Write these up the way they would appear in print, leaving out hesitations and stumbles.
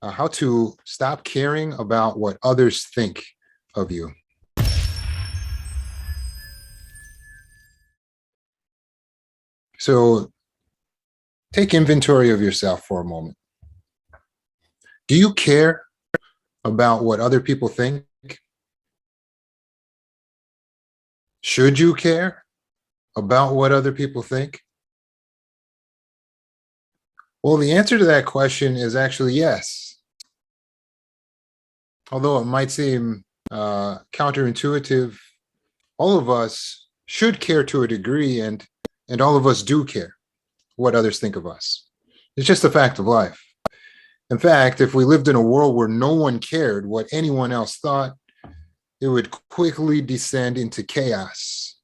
how to stop caring about what others think of you. So take inventory of yourself for a moment. Do you care about what other people think? Should you care about what other people think? Well, the answer to that question is actually yes. Although it might seem counterintuitive, all of us should care to a degree, and all of us do care what others think of us. It's just a fact of life. In fact, if we lived in a world where no one cared what anyone else thought, it would quickly descend into chaos.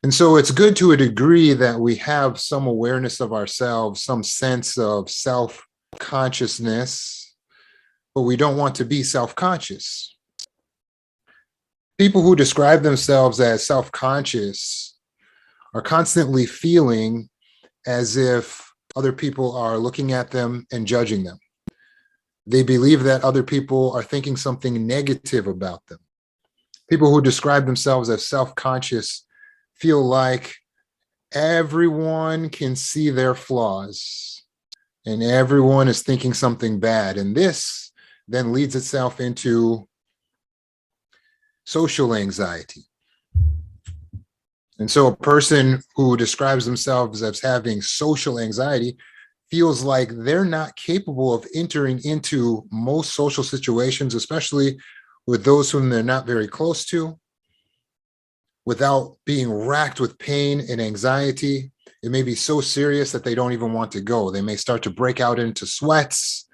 And so it's good to a degree that we have some awareness of ourselves, some sense of self-consciousness, but we don't want to be self-conscious. People who describe themselves as self-conscious are constantly feeling as if other people are looking at them and judging them. They believe that other people are thinking something negative about them. People who describe themselves as self-conscious feel like everyone can see their flaws and everyone is thinking something bad. And this then leads itself into social anxiety. And so a person who describes themselves as having social anxiety feels like they're not capable of entering into most social situations, especially with those whom they're not very close to, without being racked with pain and anxiety. It may be so serious that they don't even want to go. They may start to break out into sweats.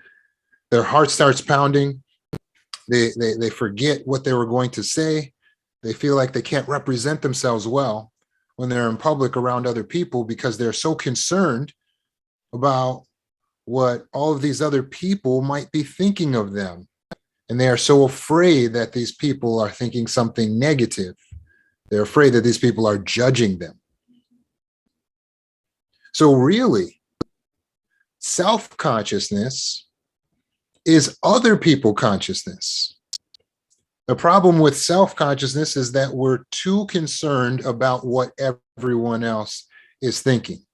Their heart starts pounding. They forget what they were going to say. They feel like they can't represent themselves well when they're in public around other people because they're so concerned about what all of these other people might be thinking of them. And they are so afraid that these people are thinking something negative. They're afraid that these people are judging them. So really, self-consciousness is other people consciousness. The problem with self-consciousness is that we're too concerned about what everyone else is thinking.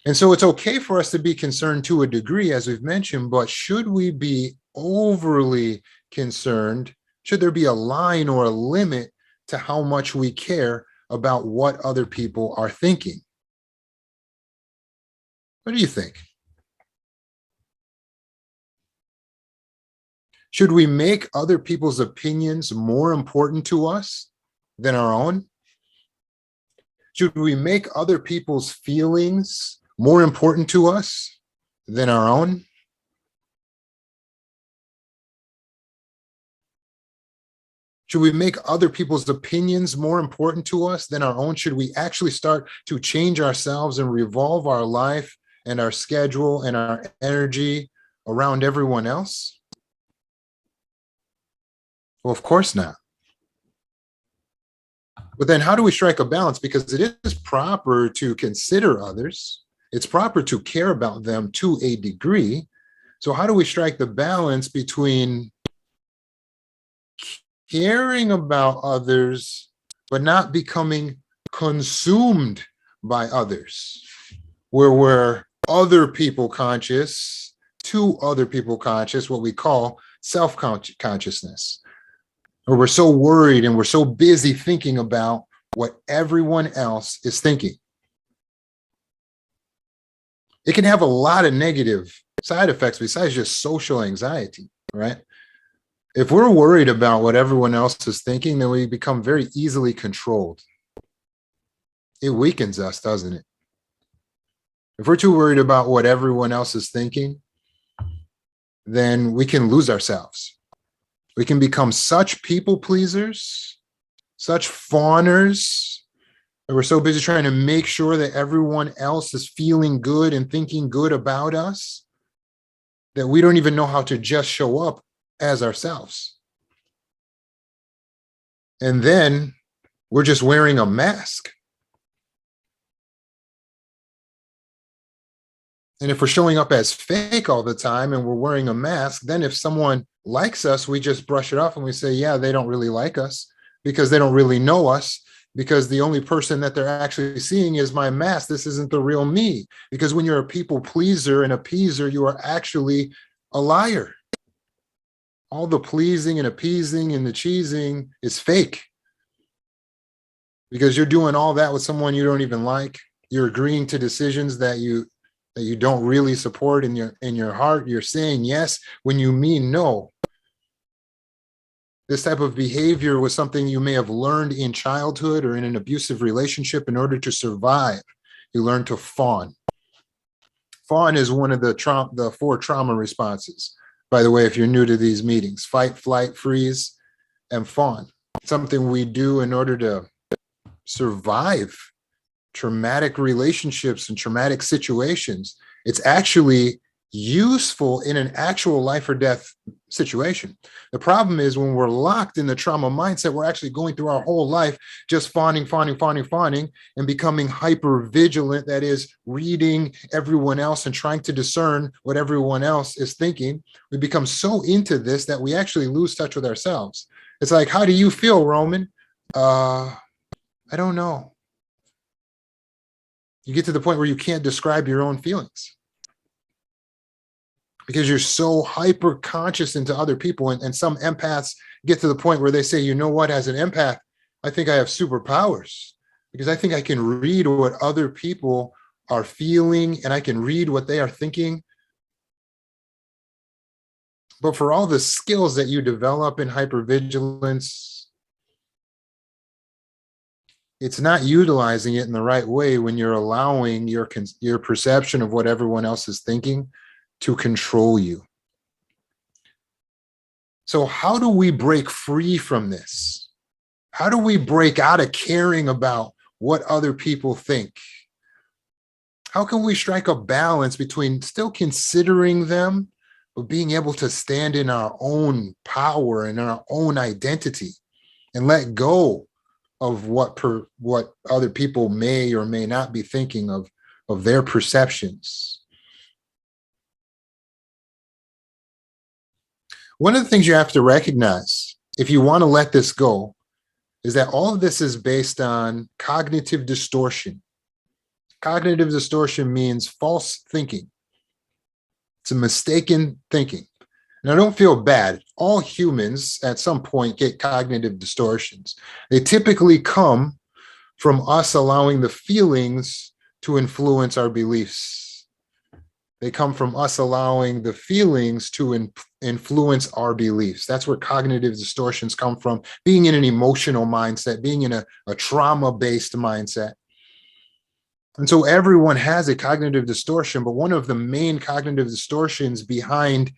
And so it's okay for us to be concerned to a degree, as we've mentioned, but should we be overly concerned? Should there be a line or a limit to how much we care about what other people are thinking? What do you think? Should we make other people's opinions more important to us than our own? Should we make other people's feelings more important to us than our own? Should we make other people's opinions more important to us than our own? Should we actually start to change ourselves and revolve our life and our schedule and our energy around everyone else? Well, of course not. But then how do we strike a balance? Because it is proper to consider others. It's proper to care about them to a degree. So how do we strike the balance between caring about others, but not becoming consumed by others, where we're other people conscious to other people conscious, what we call self-consciousness, or we're so worried and we're so busy thinking about what everyone else is thinking. It can have a lot of negative side effects besides just social anxiety, right? If we're worried about what everyone else is thinking, then we become very easily controlled. It weakens us, doesn't it? If we're too worried about what everyone else is thinking, then we can lose ourselves. We can become such people pleasers, such fawners, that we're so busy trying to make sure that everyone else is feeling good and thinking good about us that we don't even know how to just show up as ourselves. And then we're just wearing a mask. And if we're showing up as fake all the time and we're wearing a mask, then if someone likes us, we just brush it off and we say, yeah, they don't really like us because they don't really know us, because the only person that they're actually seeing is my mask. This isn't the real me. Because when you're a people pleaser and appeaser, you are actually a liar. All the pleasing and appeasing and the cheesing is fake, because you're doing all that with someone you don't even like. You're agreeing to decisions that you don't really support in your heart. You're saying yes when you mean no. This type of behavior was something you may have learned in childhood or in an abusive relationship. In order to survive, you learn to fawn. Fawn is one of the 4 trauma responses. By the way, if you're new to these meetings: fight, flight, freeze, and fawn. Something we do in order to survive traumatic relationships and traumatic situations. It's actually useful in an actual life or death situation. The problem is when we're locked in the trauma mindset, we're actually going through our whole life just fawning, and becoming hyper vigilant. That is, reading everyone else and trying to discern what everyone else is thinking. We become so into this that we actually lose touch with ourselves. It's like, how do you feel, Roman? I don't know. You get to the point where you can't describe your own feelings because you're so hyper conscious into other people. And some empaths get to the point where they say, you know what, as an empath, I think I have superpowers because I think I can read what other people are feeling and I can read what they are thinking. But for all the skills that you develop in hypervigilance, it's not utilizing it in the right way when you're allowing your perception of what everyone else is thinking to control you. So how do we break free from this? How do we break out of caring about what other people think? How can we strike a balance between still considering them, but being able to stand in our own power and our own identity and let go of what other people may or may not be thinking of their perceptions? One of the things you have to recognize, if you want to let this go, is that all of this is based on cognitive distortion. Cognitive distortion means false thinking. It's a mistaken thinking. Now, don't feel bad. All humans at some point get cognitive distortions. They typically come from us allowing the feelings to influence our beliefs. They come from us allowing the feelings to influence our beliefs. That's where cognitive distortions come from, being in an emotional mindset, being in a trauma-based mindset. And so everyone has a cognitive distortion, but one of the main cognitive distortions behind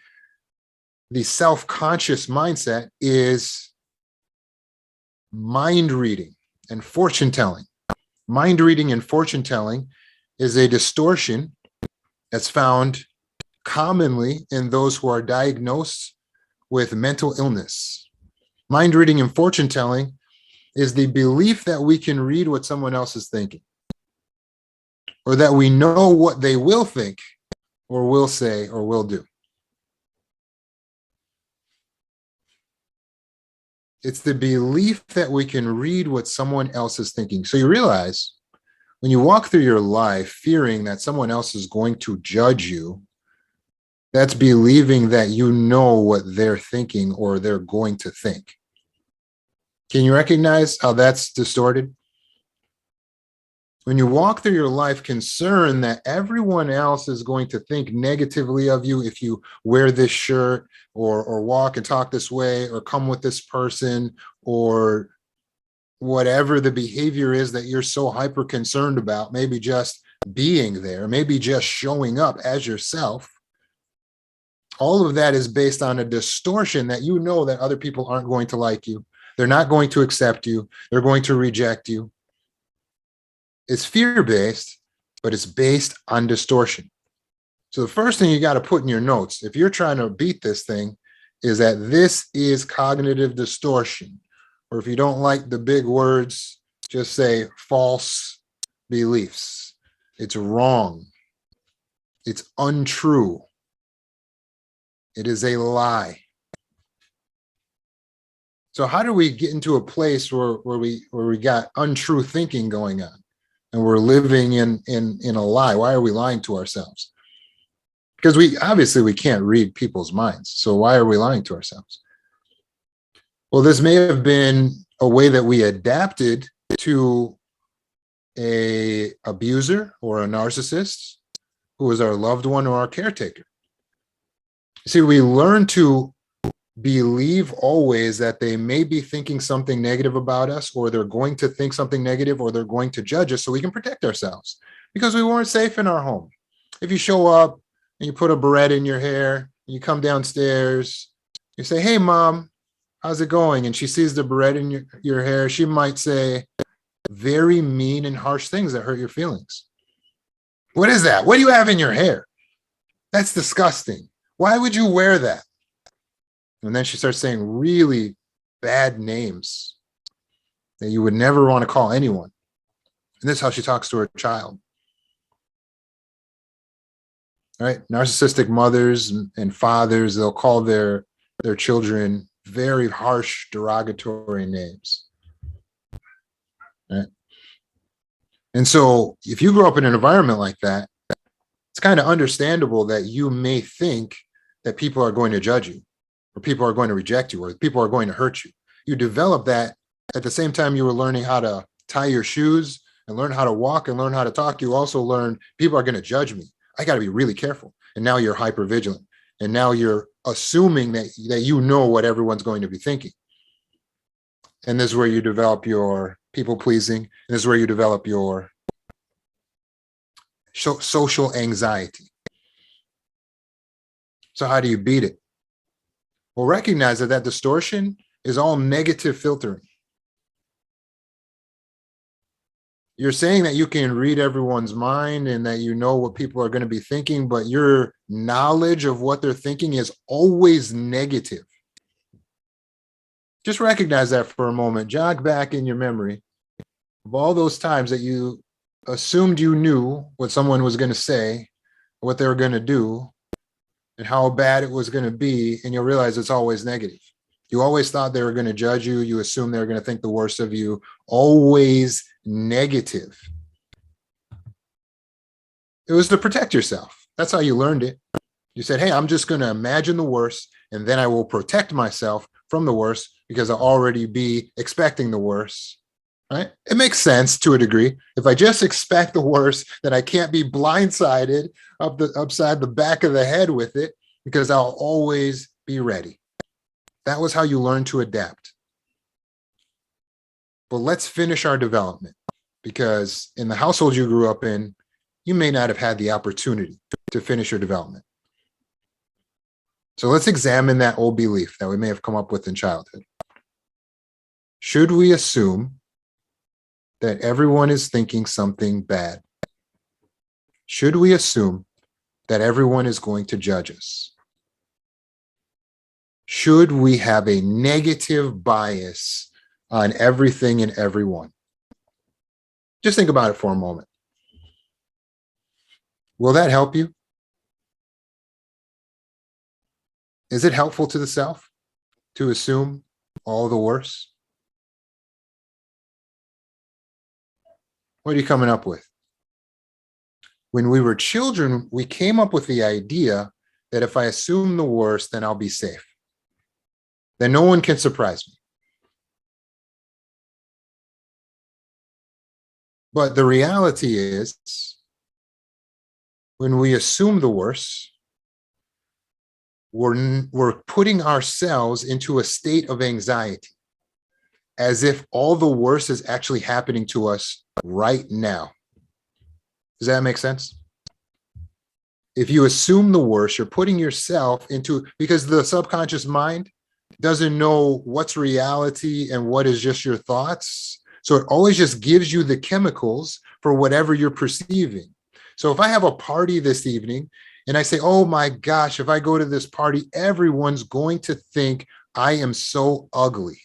the self-conscious mindset is mind reading and fortune telling. Mind reading and fortune telling is a distortion that's found commonly in those who are diagnosed with mental illness. Mind reading and fortune telling is the belief that we can read what someone else is thinking, or that we know what they will think or will say or will do. It's the belief that we can read what someone else is thinking. So you realize when you walk through your life fearing that someone else is going to judge you, that's believing that you know what they're thinking or they're going to think. Can you recognize how that's distorted? When you walk through your life concerned that everyone else is going to think negatively of you if you wear this shirt or walk and talk this way or come with this person or whatever the behavior is that you're so hyper concerned about, maybe just being there, maybe just showing up as yourself, all of that is based on a distortion that you know that other people aren't going to like you. They're not going to accept you. They're going to reject you. It's fear-based, but it's based on distortion. So the first thing you got to put in your notes, if you're trying to beat this thing, is that this is cognitive distortion. Or if you don't like the big words, just say false beliefs. It's wrong. It's untrue. It is a lie. So how do we get into a place where we got untrue thinking going on and we're living in a lie? Why are we lying to ourselves? Because we can't read people's minds. So why are we lying to ourselves? Well, this may have been a way that we adapted to a abuser or a narcissist who was our loved one or our caretaker. See, we learn to believe always that they may be thinking something negative about us, or they're going to think something negative, or they're going to judge us, so we can protect ourselves because we weren't safe in our home. If you show up and you put a beret in your hair, and you come downstairs, you say, "Hey, Mom, how's it going?" And she sees the beret in your hair, she might say very mean and harsh things that hurt your feelings. "What is that? What do you have in your hair? That's disgusting. Why would you wear that?" And then she starts saying really bad names that you would never want to call anyone. And this is how she talks to her child. All right? Narcissistic mothers and fathers, they'll call their children very harsh, derogatory names. Right? And so if you grow up in an environment like that, it's kind of understandable that you may think that people are going to judge you, or people are going to reject you, or people are going to hurt you. You develop that at the same time you were learning how to tie your shoes and learn how to walk and learn how to talk. You also learn people are going to judge me. I got to be really careful. And now you're hyper vigilant. And now you're assuming that you know what everyone's going to be thinking. And this is where you develop your people pleasing. And this is where you develop your social anxiety. So how do you beat it? Well, recognize that distortion is all negative filtering. You're saying that you can read everyone's mind and that you know what people are going to be thinking, but your knowledge of what they're thinking is always negative. Just recognize that for a moment. Jog back in your memory of all those times that you assumed you knew what someone was going to say, what they were going to do, and how bad it was going to be, and you'll realize it's always negative. You always thought they were going to judge you. You assumed they were going to think the worst of you. Always negative. It was to protect yourself. That's how you learned it. You said, "Hey, I'm just going to imagine the worst, and then I will protect myself from the worst because I'll already be expecting the worst." Right? It makes sense to a degree. If I just expect the worst, then I can't be blindsided upside the back of the head with it because I'll always be ready. That was how you learn to adapt. But let's finish our development, because in the household you grew up in, you may not have had the opportunity to finish your development. So let's examine that old belief that we may have come up with in childhood. Should we assume that everyone is thinking something bad? Should we assume that everyone is going to judge us? Should we have a negative bias on everything and everyone? Just think about it for a moment. Will that help you? Is it helpful to the self to assume all the worst? What are you coming up with? When we were children, we came up with the idea that if I assume the worst, then I'll be safe. Then no one can surprise me. But the reality is, when we assume the worst, we're putting ourselves into a state of anxiety, as if all the worst is actually happening to us right now. Does that make sense? If you assume the worst, you're putting yourself into, because the subconscious mind doesn't know what's reality and what is just your thoughts. So it always just gives you the chemicals for whatever you're perceiving. So if I have a party this evening and I say, "Oh my gosh, if I go to this party, everyone's going to think I am so ugly.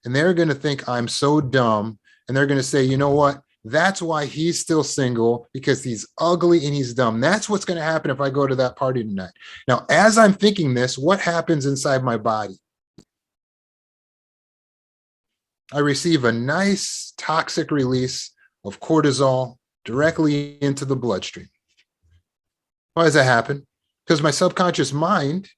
And they're going to think I'm so dumb. And they're going to say, you know what? That's why he's still single, because he's ugly and he's dumb. That's what's going to happen if I go to that party tonight. Now, as I'm thinking this, what happens inside my body? I receive a nice toxic release of cortisol directly into the bloodstream. Why does that happen? Because my subconscious mind,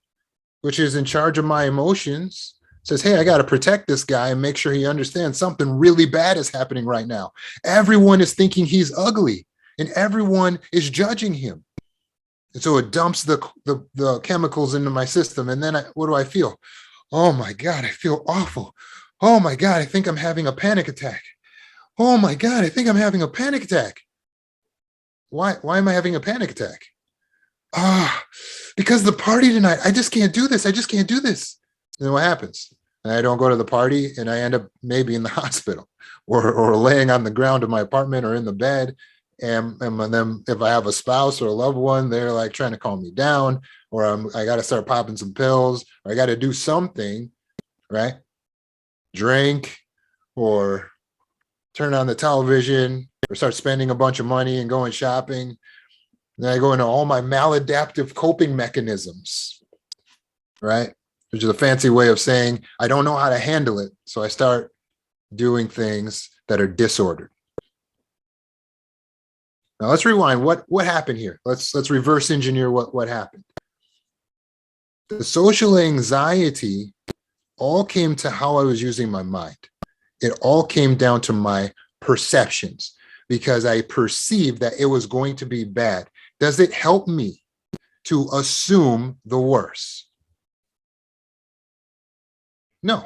which is in charge of my emotions, says, hey, I got to protect this guy and make sure he understands something really bad is happening right now. Everyone is thinking he's ugly and everyone is judging him. And so it dumps the chemicals into my system. And then what do I feel? Oh my God, I feel awful. Oh my God, I think I'm having a panic attack. Oh my God, I think I'm having a panic attack. Why am I having a panic attack? Because the party tonight, I just can't do this. I just can't do this. And then what happens? I don't go to the party and I end up maybe in the hospital or laying on the ground of my apartment or in the bed. And then if I have a spouse or a loved one, they're like trying to calm me down, or I got to start popping some pills, or I got to do something, right? Drink or turn on the television or start spending a bunch of money and going shopping. Then I go into all my maladaptive coping mechanisms, right? Which is a fancy way of saying I don't know how to handle it. So I start doing things that are disordered. Now let's rewind. What happened here? Let's reverse engineer what happened. The social anxiety all came to how I was using my mind. It all came down to my perceptions, because I perceived that it was going to be bad. Does it help me to assume the worst? No,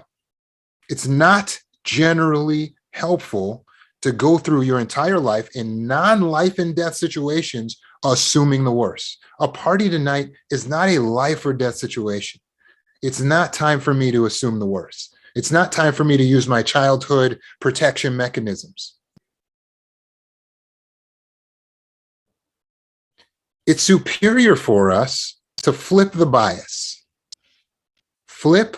it's not generally helpful to go through your entire life in non-life and death situations assuming the worst. A party tonight is not a life or death situation. It's not time for me to assume the worst. It's not time for me to use my childhood protection mechanisms. It's superior for us to flip the bias. Flip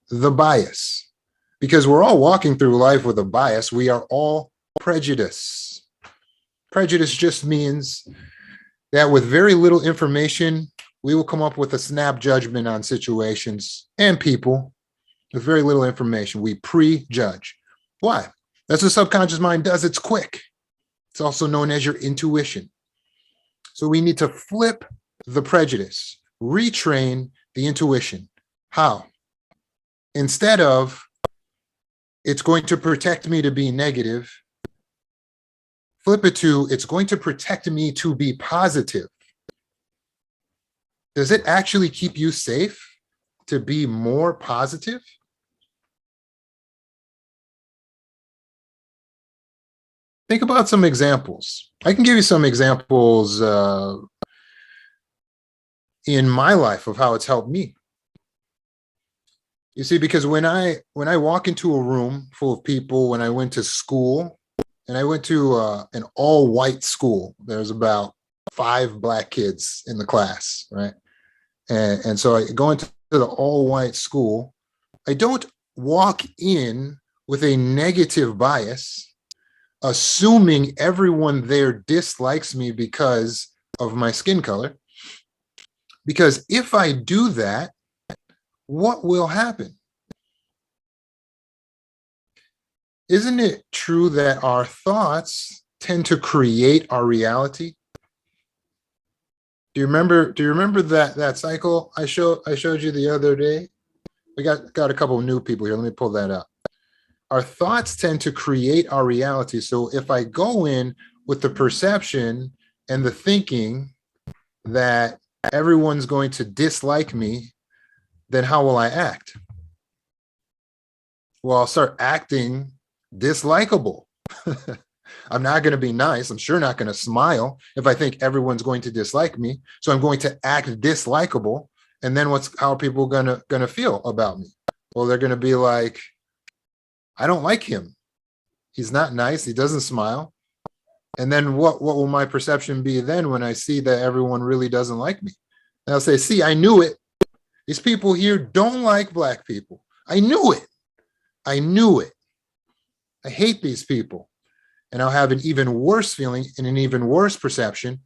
the bias. Because we're all walking through life with a bias. We are all prejudiced. Prejudice just means that with very little information, we will come up with a snap judgment on situations and people. With very little information, we prejudge. Why? That's what subconscious mind does. It's quick. It's also known as your intuition. So we need to flip the prejudice, retrain the intuition. How? Instead of it's going to protect me to be negative, flip it to it's going to protect me to be positive. Does it actually keep you safe to be more positive? Think about some examples. I can give you some examples in my life of how it's helped me. You see, because when I walk into a room full of people, when I went to school, and I went to an all-white school, there's about 5 black kids in the class, right? And so I go into the all-white school. I don't walk in with a negative bias, assuming everyone there dislikes me because of my skin color. Because if I do that, what will happen? Isn't it true that our thoughts tend to create our reality? Do you remember that cycle I showed you the other day? We got a couple of new people here. Let me pull that up. Our thoughts tend to create our reality. So if I go in with the perception and the thinking that everyone's going to dislike me, then how will I act? Well, I'll start acting dislikable. I'm not going to be nice. I'm sure not going to smile if I think everyone's going to dislike me. So I'm going to act dislikable. And then how are people going to feel about me? Well, they're going to be like, I don't like him. He's not nice. He doesn't smile. And then what will my perception be then when I see that everyone really doesn't like me? And I'll say, see, I knew it. These people here don't like black people. I knew it. I knew it. I hate these people. and I'll have an even worse feeling and an even worse perception.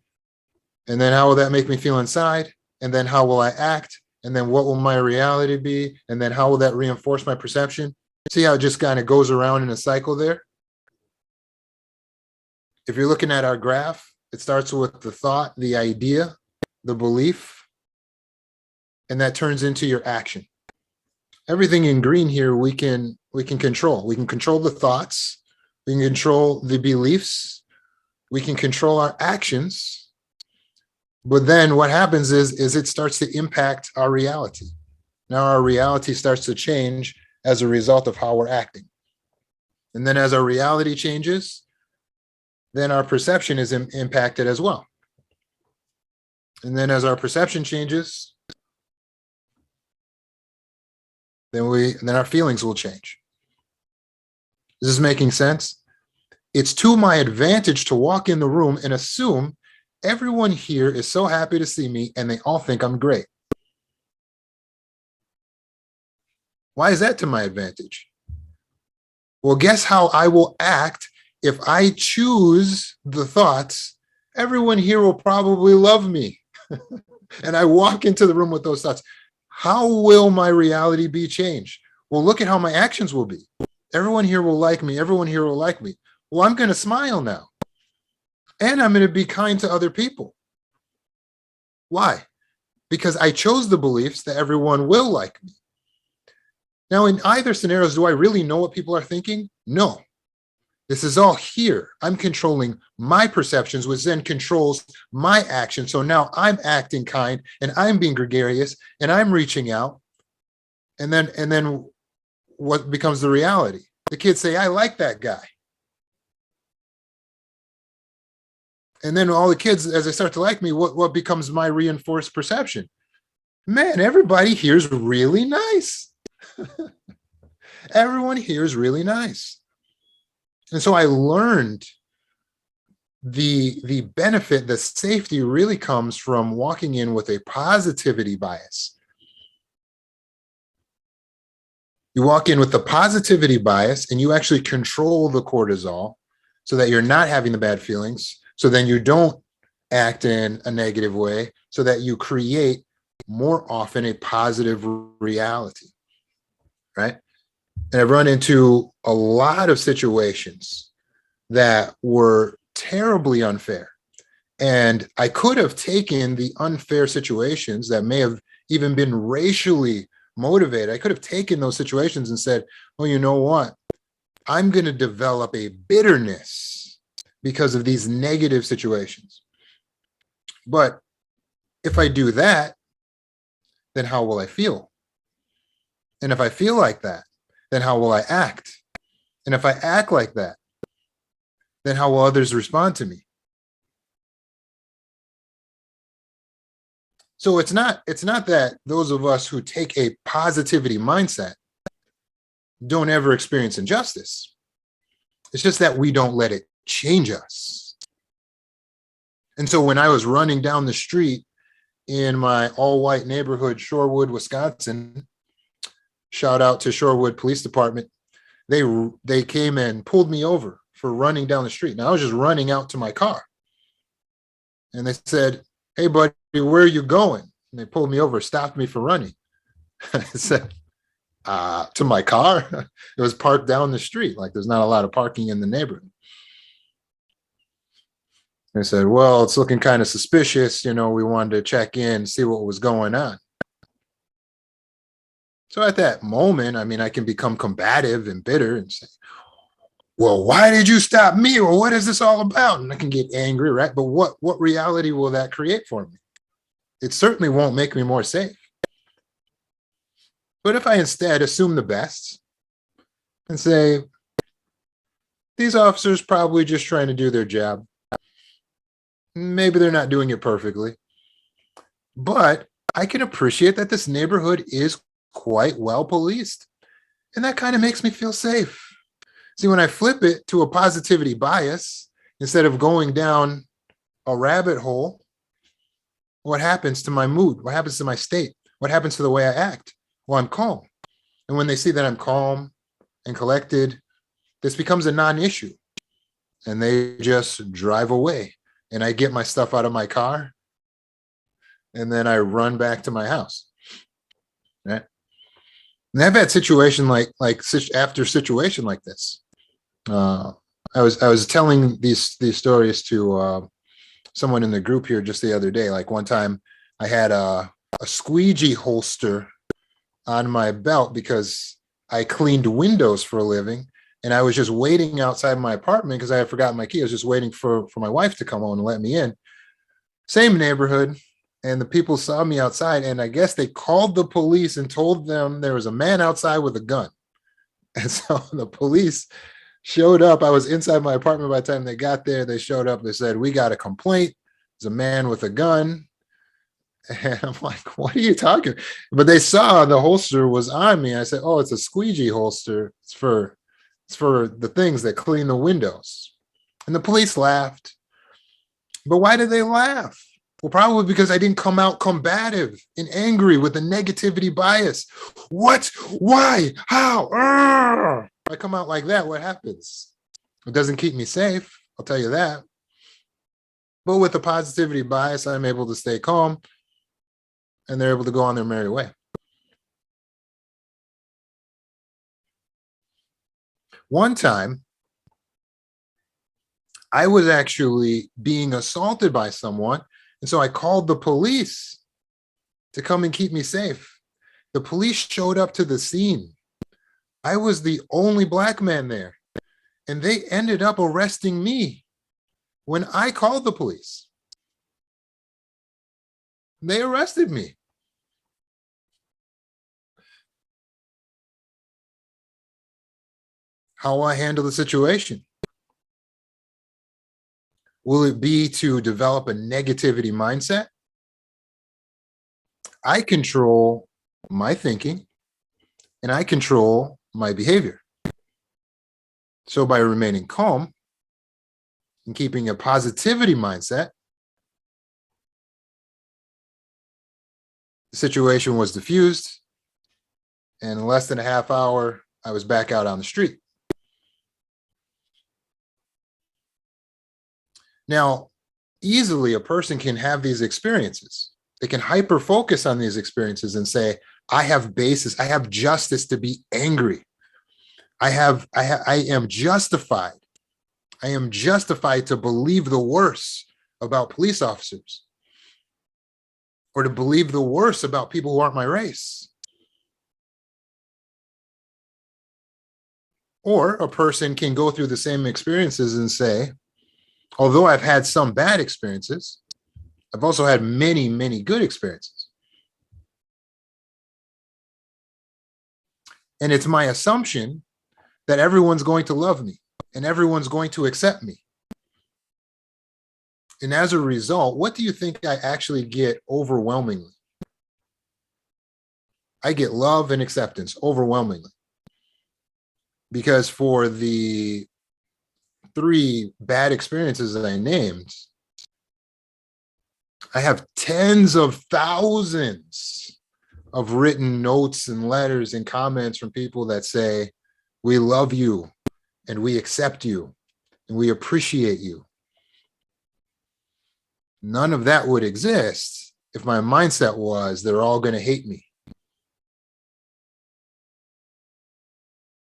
And then how will that make me feel inside? And then how will I act? And then what will my reality be? And then how will that reinforce my perception? See how it just kind of goes around in a cycle there? If you're looking at our graph, it starts with the thought, the idea, the belief, and that turns into your action. Everything in green here we can control. We can control the thoughts, we can control the beliefs, we can control our actions. But then what happens is it starts to impact our reality. Now our reality starts to change as a result of how we're acting. And then as our reality changes, then our perception is impacted as well. And then as our perception changes, then our feelings will change. Is this making sense? It's to my advantage to walk in the room and assume everyone here is so happy to see me and they all think I'm great. Why is that to my advantage? Well, guess how I will act if I choose the thoughts, everyone here will probably love me. And I walk into the room with those thoughts. How will my reality be changed? Well, look at how my actions will be. Everyone here will like me. Everyone here will like me. Well, I'm going to smile now. And I'm going to be kind to other people. Why? Because I chose the beliefs that everyone will like me. Now, in either scenarios, do I really know what people are thinking? No. This is all here. I'm controlling my perceptions, which then controls my action. So now I'm acting kind and I'm being gregarious and I'm reaching out. And then what becomes the reality? The kids say, I like that guy. And then all the kids, as they start to like me, what becomes my reinforced perception? Man, everybody here is really nice. Everyone here is really nice. And so I learned the benefit, the safety really comes from walking in with a positivity bias. You walk in with the positivity bias and you actually control the cortisol so that you're not having the bad feelings. So then you don't act in a negative way, so that you create more often a positive reality, right? And I've run into a lot of situations that were terribly unfair. And I could have taken the unfair situations that may have even been racially motivated. I could have taken those situations and said, well, you know what? I'm going to develop a bitterness because of these negative situations. But if I do that, then how will I feel? And if I feel like that, then how will I act? And if I act like that, then how will others respond to me? So it's not that those of us who take a positivity mindset don't ever experience injustice. It's just that we don't let it change us. And so when I was running down the street in my all-white neighborhood, Shorewood, Wisconsin, shout out to Shorewood Police Department, they came and pulled me over for running down the street. Now I was just running out to my car. And they said, hey, buddy, where are you going? And they pulled me over, stopped me for running. I said, to my car. It was parked down the street. Like there's not a lot of parking in the neighborhood. They said, well, it's looking kind of suspicious. You know, we wanted to check in, see what was going on. So at that moment, I mean, I can become combative and bitter and say, well, why did you stop me? Or what is this all about? And I can get angry, right? But what reality will that create for me? It certainly won't make me more safe. But if I instead assume the best and say, these officers probably just trying to do their job. Maybe they're not doing it perfectly, but I can appreciate that this neighborhood is quite well policed. And that kind of makes me feel safe. See, when I flip it to a positivity bias, instead of going down a rabbit hole, what happens to my mood? What happens to my state? What happens to the way I act? Well, I'm calm. And when they see that I'm calm and collected, this becomes a non-issue. and they just drive away. And I get my stuff out of my car, and then I run back to my house. Right? And I've had situation after situation like this. I was telling these stories to someone in the group here just the other day. Like one time, I had a squeegee holster on my belt because I cleaned windows for a living, and I was just waiting outside my apartment because I had forgotten my key. I was just waiting for my wife to come home and let me in. Same neighborhood, and the people saw me outside, and I guess they called the police and told them there was a man outside with a gun. And so the police showed up. I was inside my apartment by the time they got there. They showed up. They said, "We got a complaint. There's a man with a gun." And I'm like, "What are you talking?" But they saw the holster was on me. I said, "Oh, it's a squeegee holster. It's for the things that clean the windows." And the police laughed. But why did they laugh? Well, probably because I didn't come out combative and angry with a negativity bias. What? Why? How? If I come out like that, what happens? It doesn't keep me safe. I'll tell you that. But with a positivity bias, I'm able to stay calm, and they're able to go on their merry way. One time, I was actually being assaulted by someone, and so I called the police to come and keep me safe. The police showed up to the scene. I was the only Black man there, and they ended up arresting me when I called the police. They arrested me. How I handle the situation? Will it be to develop a negativity mindset? I control my thinking, and I control my behavior. So by remaining calm and keeping a positivity mindset, the situation was diffused, and in less than a half hour, I was back out on the street. Now, easily a person can have these experiences. They can hyper focus on these experiences and say, I have basis, I have justice to be angry. I am justified. I am justified to believe the worst about police officers, or to believe the worst about people who aren't my race. Or a person can go through the same experiences and say, although I've had some bad experiences, I've also had many, many good experiences. And it's my assumption that everyone's going to love me and everyone's going to accept me. And as a result, what do you think I actually get overwhelmingly? I get love and acceptance overwhelmingly. Because for the 3 bad experiences that I named, I have tens of thousands of written notes and letters and comments from people that say, we love you and we accept you and we appreciate you. None of that would exist if my mindset was they're all going to hate me.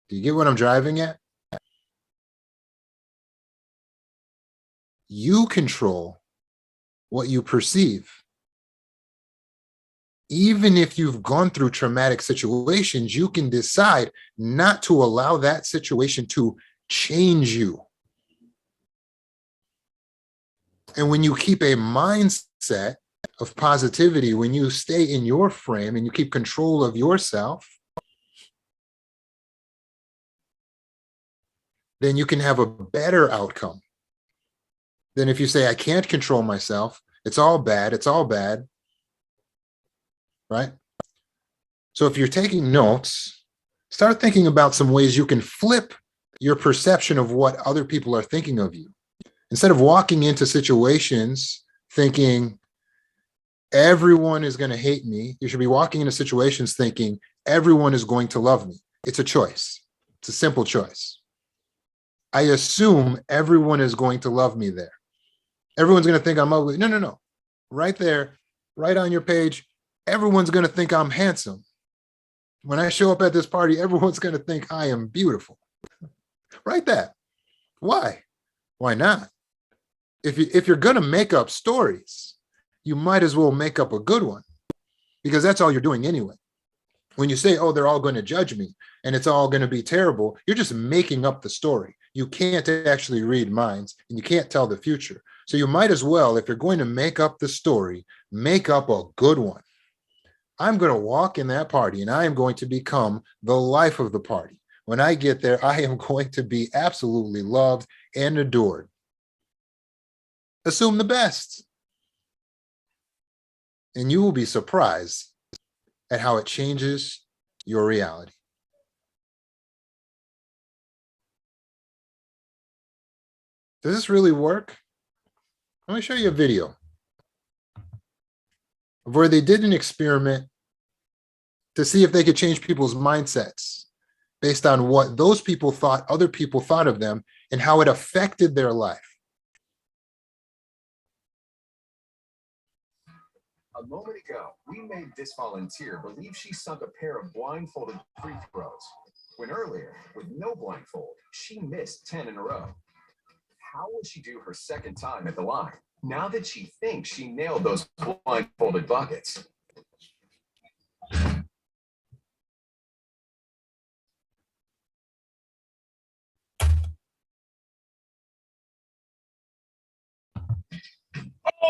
Do you get what I'm driving at? You control what you perceive. Even if you've gone through traumatic situations, you can decide not to allow that situation to change you. And when you keep a mindset of positivity, when you stay in your frame and you keep control of yourself, then you can have a better outcome than if you say, I can't control myself. It's all bad. It's all bad. Right? So if you're taking notes, start thinking about some ways you can flip your perception of what other people are thinking of you. Instead of walking into situations thinking everyone is going to hate me, you should be walking into situations thinking everyone is going to love me. It's a choice. It's a simple choice. I assume everyone is going to love me there. Everyone's going to think I'm ugly. No, no, no. Right there, right on your page, everyone's going to think I'm handsome. When I show up at this party, everyone's going to think I am beautiful. Write that. Why? Why not? If you're going to make up stories, you might as well make up a good one, because that's all you're doing anyway. When you say, oh, they're all going to judge me and it's all going to be terrible, you're just making up the story. You can't actually read minds and you can't tell the future. So you might as well, if you're going to make up the story, make up a good one. I'm going to walk in that party and I am going to become the life of the party. When I get there, I am going to be absolutely loved and adored. Assume the best. And you will be surprised at how it changes your reality. Does this really work? Let me show you a video of where they did an experiment to see if they could change people's mindsets based on what those people thought other people thought of them and how it affected their life. A moment ago, we made this volunteer believe she sunk a pair of blindfolded free throws, when earlier, with no blindfold, she missed 10 in a row. How will she do her second time at the line, now that she thinks she nailed those blindfolded buckets?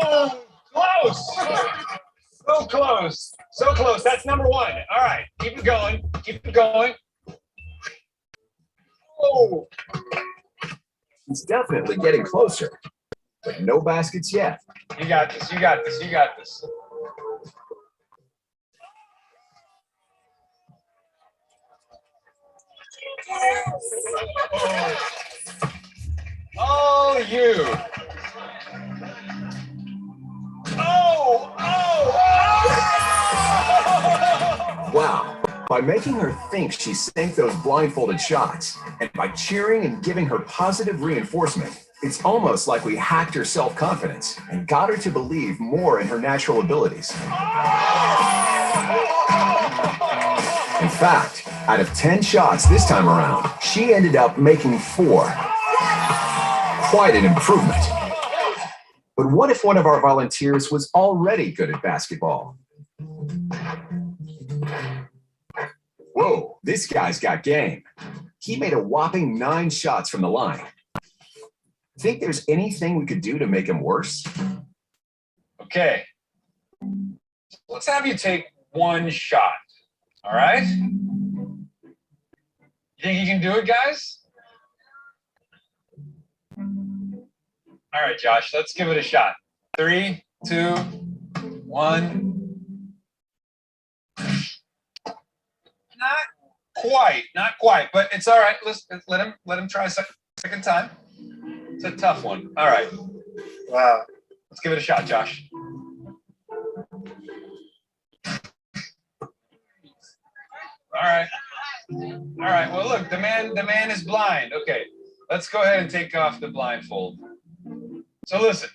Oh, close! So close. So close. That's number one. All right. Keep it going. Keep it going. Oh! She's definitely getting closer, but no baskets yet. You got this. You got this. You got this. Oh, you. Oh, oh, oh! Wow. By making her think she sank those blindfolded shots, and by cheering and giving her positive reinforcement, it's almost like we hacked her self-confidence and got her to believe more in her natural abilities. In fact, out of 10 shots this time around, she ended up making 4. Quite an improvement. But what if one of our volunteers was already good at basketball? Whoa, this guy's got game. He made a whopping 9 shots from the line. Think there's anything we could do to make him worse? Okay. Let's have you take 1 shot. All right? You think you can do it, guys? All right, Josh, let's give it a shot. 3, 2, 1. Not quite, but it's all right. Let's let him try a second time. It's a tough one. All right. Wow. Let's give it a shot, Josh. All right. All right. Well, look, the man is blind. Okay. Let's go ahead and take off the blindfold. So listen,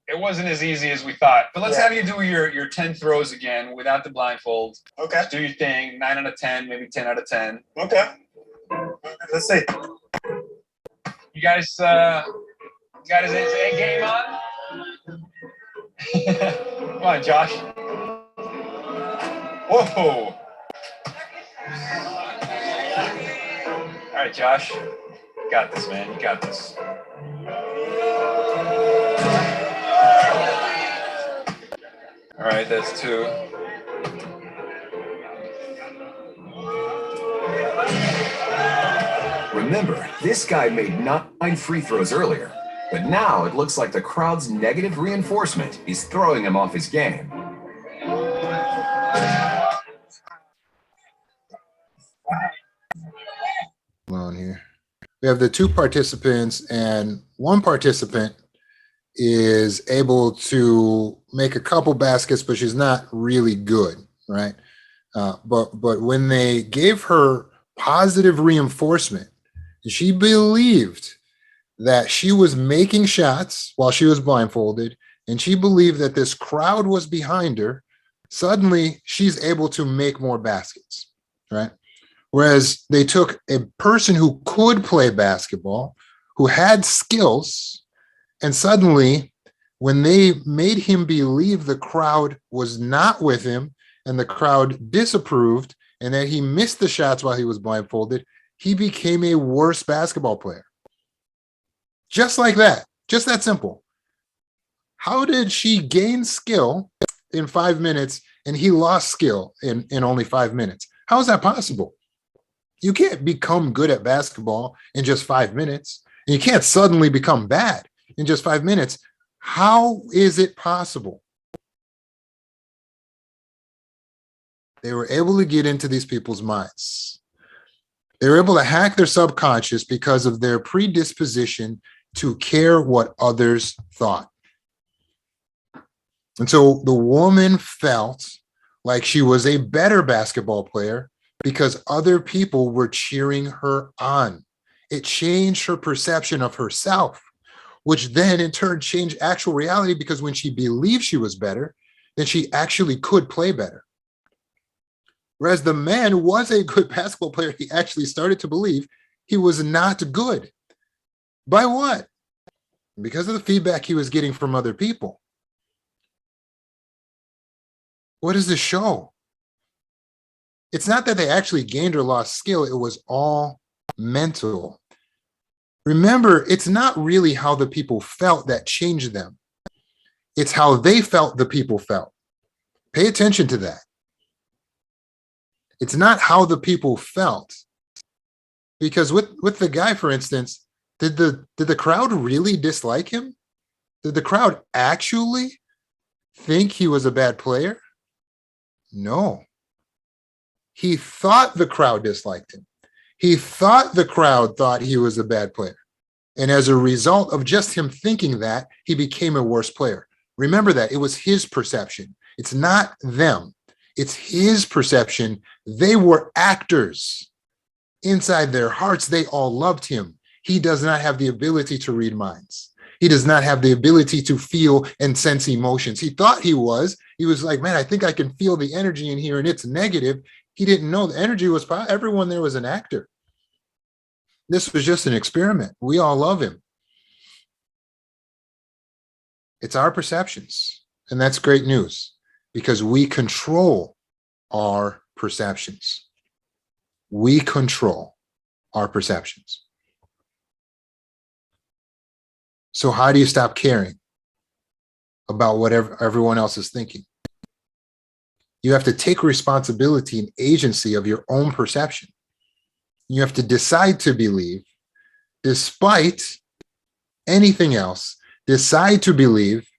it wasn't as easy as we thought, but let's have you do your 10 throws again without the blindfold. Okay. Just do your thing. 9 out of 10, maybe 10 out of 10. Okay. Let's see. You guys got his A game on? Come on, Josh. Whoa. All right, Josh. You got this, man. You got this. All right, that's 2. Remember, this guy made 9 free throws earlier, but now it looks like the crowd's negative reinforcement is throwing him off his game. On here, we have the 2 participants, and one participant is able to make a couple baskets, but she's not really good, right? But when they gave her positive reinforcement, she believed that she was making shots while she was blindfolded, and she believed that this crowd was behind her. Suddenly, she's able to make more baskets, right? Whereas they took a person who could play basketball, who had skills, and suddenly, when they made him believe the crowd was not with him and the crowd disapproved and that he missed the shots while he was blindfolded, he became a worse basketball player. Just like that, just that simple. How did she gain skill in 5 minutes and he lost skill in only 5 minutes? How is that possible? You can't become good at basketball in just 5 minutes. And you can't suddenly become bad in just 5 minutes. How is it possible? They were able to get into these people's minds. They were able to hack their subconscious because of their predisposition to care what others thought. And so the woman felt like she was a better basketball player because other people were cheering her on. It changed her perception of herself, which then in turn changed actual reality, because when she believed she was better, then she actually could play better. Whereas the man was a good basketball player, he actually started to believe he was not good. By what? Because of the feedback he was getting from other people. What does this show? It's not that they actually gained or lost skill. It was all mental. Remember, it's not really how the people felt that changed them. It's how they felt the people felt. Pay attention to that. It's not how the people felt. Because with the guy, for instance, did the crowd really dislike him? Did the crowd actually think he was a bad player? No. He thought the crowd disliked him. He thought the crowd thought he was a bad player. And as a result of just him thinking that, he became a worse player. Remember that. It was his perception. It's not them. It's his perception. They were actors. Inside their hearts, they all loved him. He does not have the ability to read minds. He does not have the ability to feel and sense emotions. He thought he was. He was like, man, I think I can feel the energy in here and it's negative. He didn't know the energy was, everyone there was an actor. This was just an experiment. We all love him. It's our perceptions. And that's great news because we control our perceptions. We control our perceptions. So how do you stop caring about what everyone else is thinking? You have to take responsibility and agency of your own perception. You have to decide to believe, despite anything else, decide to believe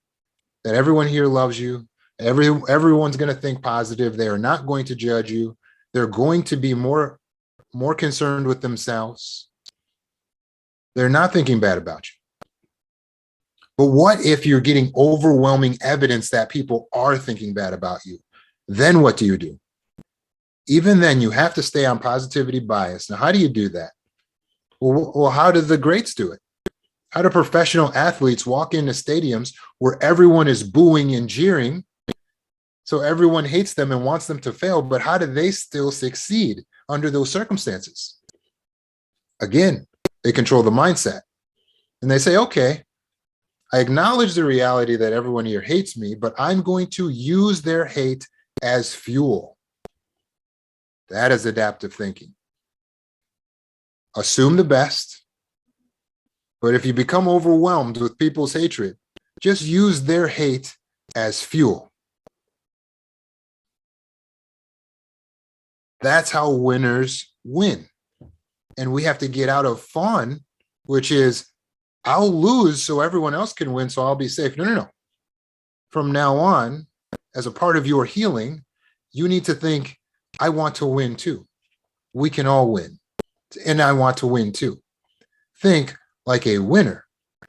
that everyone here loves you. Everyone's going to think positive. They are not going to judge you. They're going to be more concerned with themselves. They're not thinking bad about you. But what if you're getting overwhelming evidence that people are thinking bad about you? Then what do you do? Even then, you have to stay on positivity bias. Now, how do you do that? Well, how do the greats do it? How do professional athletes walk into stadiums where everyone is booing and jeering? So everyone hates them and wants them to fail, but how do they still succeed under those circumstances? Again, they control the mindset. And they say, okay, I acknowledge the reality that everyone here hates me, but I'm going to use their hate as fuel. That is adaptive thinking. Assume the best, but if you become overwhelmed with people's hatred, just use their hate as fuel. That's how winners win. And we have to get out of fun, which is, I'll lose so everyone else can win, so I'll be safe. No. From now on, as a part of your healing, you need to think, I want to win too. We can all win. And I want to win too. Think like a winner.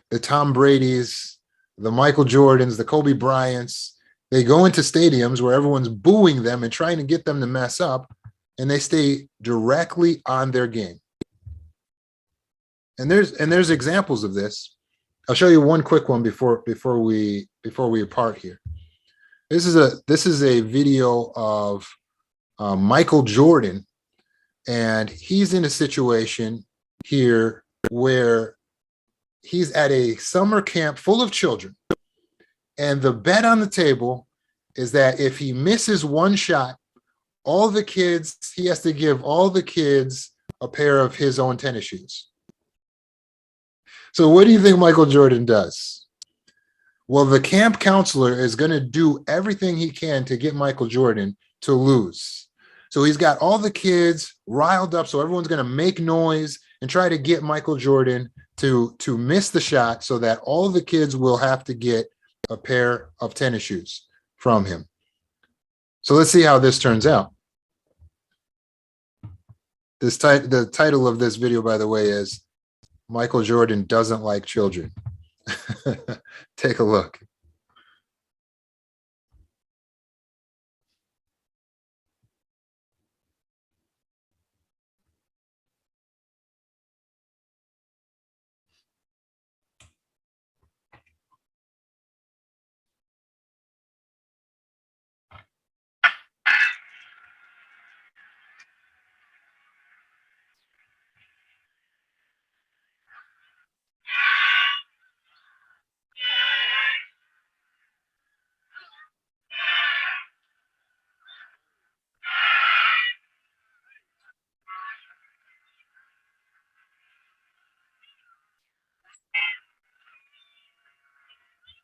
The Tom Brady's, the Michael Jordans, the Kobe Bryants, they go into stadiums where everyone's booing them and trying to get them to mess up, and they stay directly on their game. And there's examples of this. I'll show you one quick one before we part here. This is a video of Michael Jordan, and he's in a situation here where he's at a summer camp full of children, and the bet on the table is that if he misses one shot, he has to give all the kids a pair of his own tennis shoes. So what do you think Michael Jordan does? Well, the camp counselor is going to do everything he can to get Michael Jordan to lose. So he's got all the kids riled up, so everyone's going to make noise and try to get Michael Jordan to miss the shot so that all the kids will have to get a pair of tennis shoes from him. So let's see how this turns out. The title of this video, by the way, is Michael Jordan Doesn't Like Children. Take a look.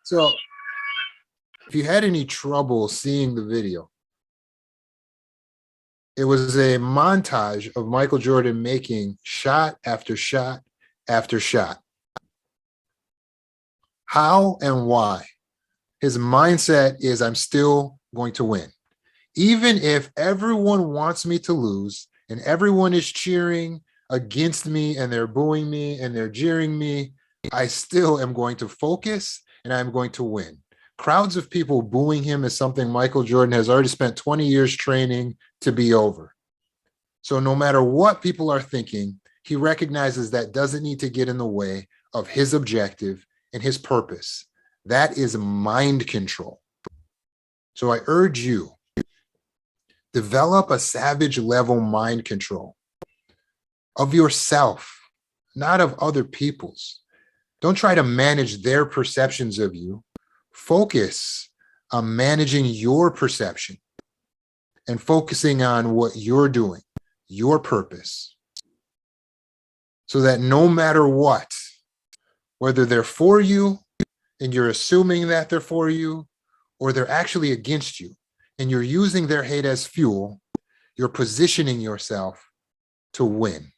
So if you had any trouble seeing the video, it was a montage of Michael Jordan making shot after shot after shot. How and why? His mindset is, I'm still going to win. Even if everyone wants me to lose and everyone is cheering against me and they're booing me and they're jeering me, I still am going to focus and I'm going to win. Crowds of people booing him is something Michael Jordan has already spent 20 years training to be over. So no matter what people are thinking, he recognizes that doesn't need to get in the way of his objective and his purpose. That is mind control. So I urge you, develop a savage level mind control of yourself, not of other people's. Don't try to manage their perceptions of you. Focus on managing your perception and focusing on what you're doing, your purpose, so that no matter what, whether they're for you and you're assuming that they're for you, or they're actually against you and you're using their hate as fuel, you're positioning yourself to win.